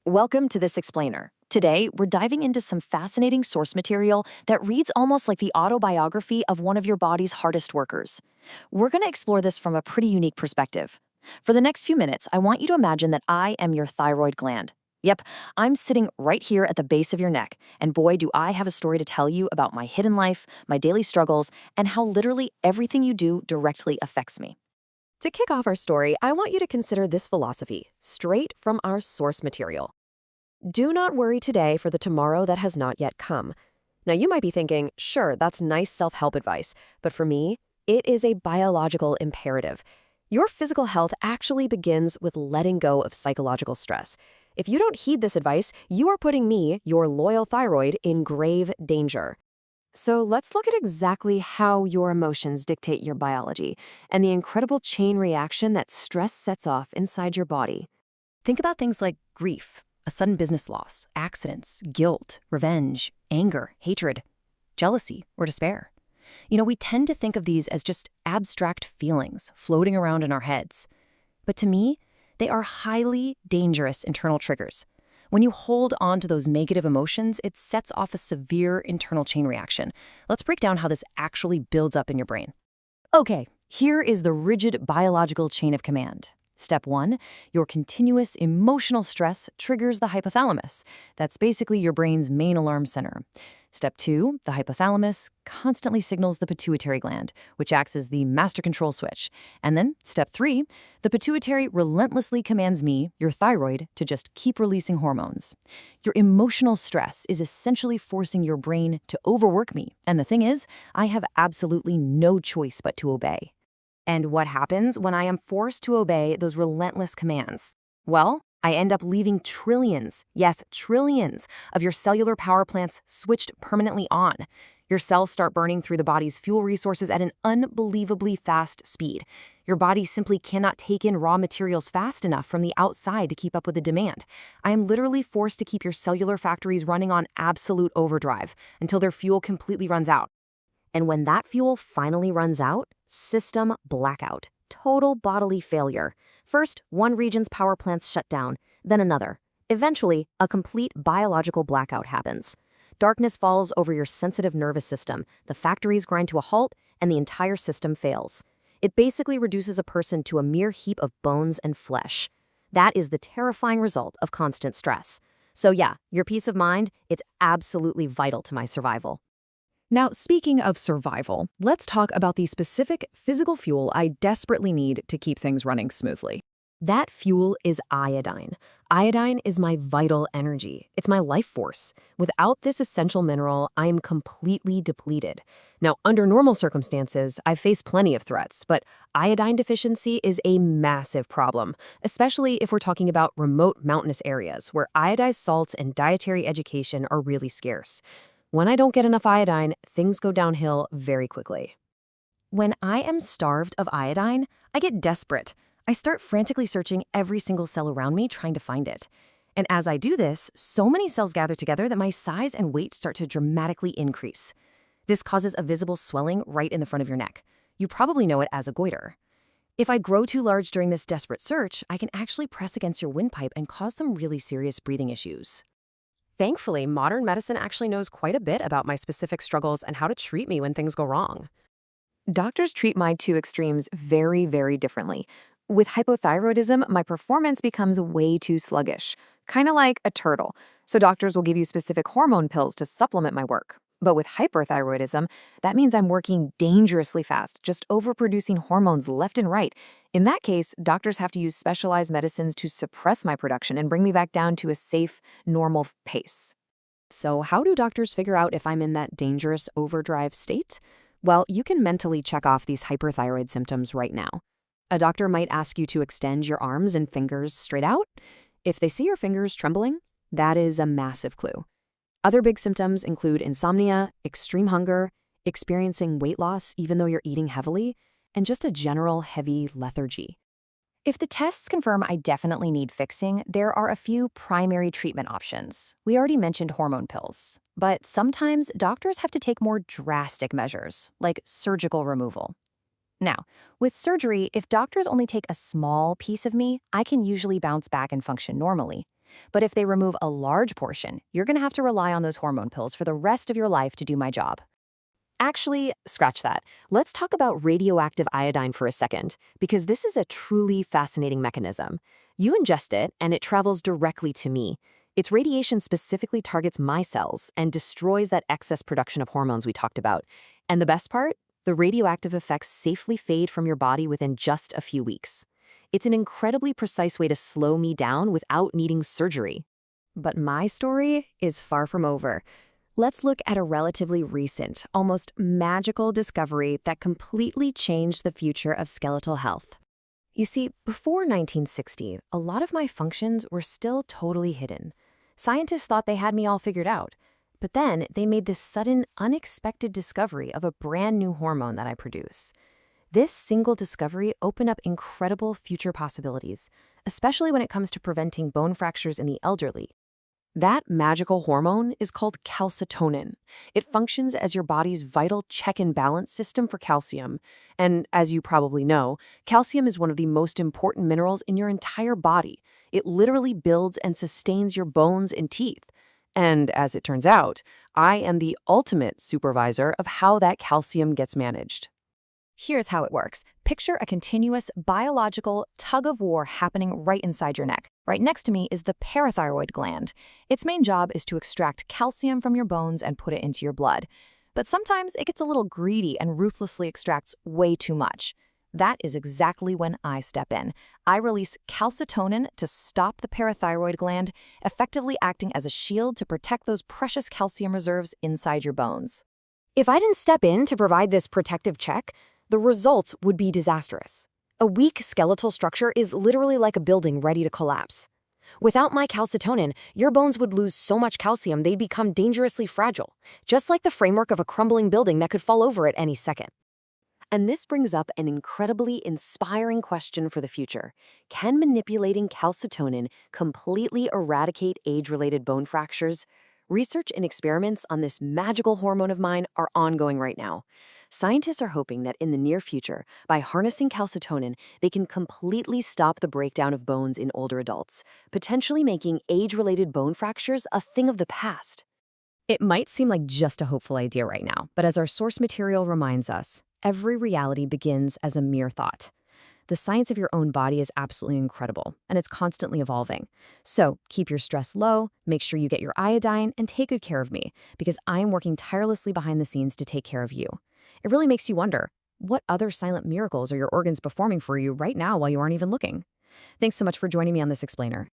Welcome to this explainer. Today, we're diving into some fascinating source material that reads almost like the autobiography of one of your body's hardest workers. We're going to explore this from a pretty unique perspective. For the next few minutes, I want you to imagine that I am your thyroid gland. Yep, I'm sitting right here at the base of your neck, and boy, do I have a story to tell you about my hidden life, my daily struggles, and how literally everything you do directly affects me. To kick off our story, I want you to consider this philosophy, straight from our source material. Do not worry today for the tomorrow that has not yet come. Now, you might be thinking, sure, that's nice self-help advice, but for me, it is a biological imperative. Your physical health actually begins with letting go of psychological stress. If you don't heed this advice, you are putting me, your loyal thyroid, in grave danger. So let's look at exactly how your emotions dictate your biology and the incredible chain reaction that stress sets off inside your body. Think about things like grief, a sudden business loss, accidents, guilt, revenge, anger, hatred, jealousy, or despair. We tend to think of these as just abstract feelings floating around in our heads. But to me, they are highly dangerous internal triggers. When you hold on to those negative emotions, it sets off a severe internal chain reaction. Let's break down how this actually builds up in your brain. Okay, here is the rigid biological chain of command. Step 1, your continuous emotional stress triggers the hypothalamus. That's basically your brain's main alarm center. Step 2, the hypothalamus constantly signals the pituitary gland, which acts as the master control switch. And then, step 3, the pituitary relentlessly commands me, your thyroid, to just keep releasing hormones. Your emotional stress is essentially forcing your brain to overwork me. And the thing is, I have absolutely no choice but to obey. And what happens when I am forced to obey those relentless commands? Well, I end up leaving trillions, yes, trillions, of your cellular power plants switched permanently on. Your cells start burning through the body's fuel resources at an unbelievably fast speed. Your body simply cannot take in raw materials fast enough from the outside to keep up with the demand. I am literally forced to keep your cellular factories running on absolute overdrive until their fuel completely runs out. And when that fuel finally runs out, system blackout, total bodily failure. First, one region's power plants shut down, then another. Eventually, a complete biological blackout happens. Darkness falls over your sensitive nervous system, the factories grind to a halt, and the entire system fails. It basically reduces a person to a mere heap of bones and flesh. That is the terrifying result of constant stress. So yeah, your peace of mind, it's absolutely vital to my survival. Now, speaking of survival, let's talk about the specific physical fuel I desperately need to keep things running smoothly. That fuel is iodine. Iodine is my vital energy. It's my life force. Without this essential mineral, I am completely depleted. Now, under normal circumstances, I've faced plenty of threats, but iodine deficiency is a massive problem, especially if we're talking about remote mountainous areas where iodized salts and dietary education are really scarce. When I don't get enough iodine, things go downhill very quickly. When I am starved of iodine, I get desperate. I start frantically searching every single cell around me trying to find it. And as I do this, so many cells gather together that my size and weight start to dramatically increase. This causes a visible swelling right in the front of your neck. You probably know it as a goiter. If I grow too large during this desperate search, I can actually press against your windpipe and cause some really serious breathing issues. Thankfully, modern medicine actually knows quite a bit about my specific struggles and how to treat me when things go wrong. Doctors treat my two extremes very, very differently. With hypothyroidism, my performance becomes way too sluggish, kind of like a turtle. So doctors will give you specific hormone pills to supplement my work. But with hyperthyroidism, that means I'm working dangerously fast, just overproducing hormones left and right. In that case, doctors have to use specialized medicines to suppress my production and bring me back down to a safe, normal pace. So how do doctors figure out if I'm in that dangerous overdrive state? Well, you can mentally check off these hyperthyroid symptoms right now. A doctor might ask you to extend your arms and fingers straight out. If they see your fingers trembling, that is a massive clue. Other big symptoms include insomnia, extreme hunger, experiencing weight loss even though you're eating heavily, and just a general heavy lethargy. If the tests confirm I definitely need fixing, there are a few primary treatment options. We already mentioned hormone pills, but sometimes doctors have to take more drastic measures, like surgical removal. Now, with surgery, if doctors only take a small piece of me, I can usually bounce back and function normally. But if they remove a large portion, you're going to have to rely on those hormone pills for the rest of your life to do my job. Actually, scratch that. Let's talk about radioactive iodine for a second, because this is a truly fascinating mechanism. You ingest it, and it travels directly to me. Its radiation specifically targets my cells and destroys that excess production of hormones we talked about. And the best part? The radioactive effects safely fade from your body within just a few weeks. It's an incredibly precise way to slow me down without needing surgery. But my story is far from over. Let's look at a relatively recent, almost magical discovery that completely changed the future of skeletal health. You see, before 1960, a lot of my functions were still totally hidden. Scientists thought they had me all figured out. But then they made this sudden, unexpected discovery of a brand new hormone that I produce. This single discovery opened up incredible future possibilities, especially when it comes to preventing bone fractures in the elderly. That magical hormone is called calcitonin. It functions as your body's vital check and balance system for calcium. And as you probably know, calcium is one of the most important minerals in your entire body. It literally builds and sustains your bones and teeth. And as it turns out, I am the ultimate supervisor of how that calcium gets managed. Here's how it works. Picture a continuous biological tug-of-war happening right inside your neck. Right next to me is the parathyroid gland. Its main job is to extract calcium from your bones and put it into your blood. But sometimes it gets a little greedy and ruthlessly extracts way too much. That is exactly when I step in. I release calcitonin to stop the parathyroid gland, effectively acting as a shield to protect those precious calcium reserves inside your bones. If I didn't step in to provide this protective check, the results would be disastrous. A weak skeletal structure is literally like a building ready to collapse. Without my calcitonin, your bones would lose so much calcium they'd become dangerously fragile, just like the framework of a crumbling building that could fall over at any second. And this brings up an incredibly inspiring question for the future. Can manipulating calcitonin completely eradicate age-related bone fractures? Research and experiments on this magical hormone of mine are ongoing right now. Scientists are hoping that in the near future, by harnessing calcitonin, they can completely stop the breakdown of bones in older adults, potentially making age-related bone fractures a thing of the past. It might seem like just a hopeful idea right now, but as our source material reminds us, every reality begins as a mere thought. The science of your own body is absolutely incredible, and it's constantly evolving. So keep your stress low, make sure you get your iodine, and take good care of me, because I am working tirelessly behind the scenes to take care of you. It really makes you wonder, what other silent miracles are your organs performing for you right now while you aren't even looking? Thanks so much for joining me on this explainer.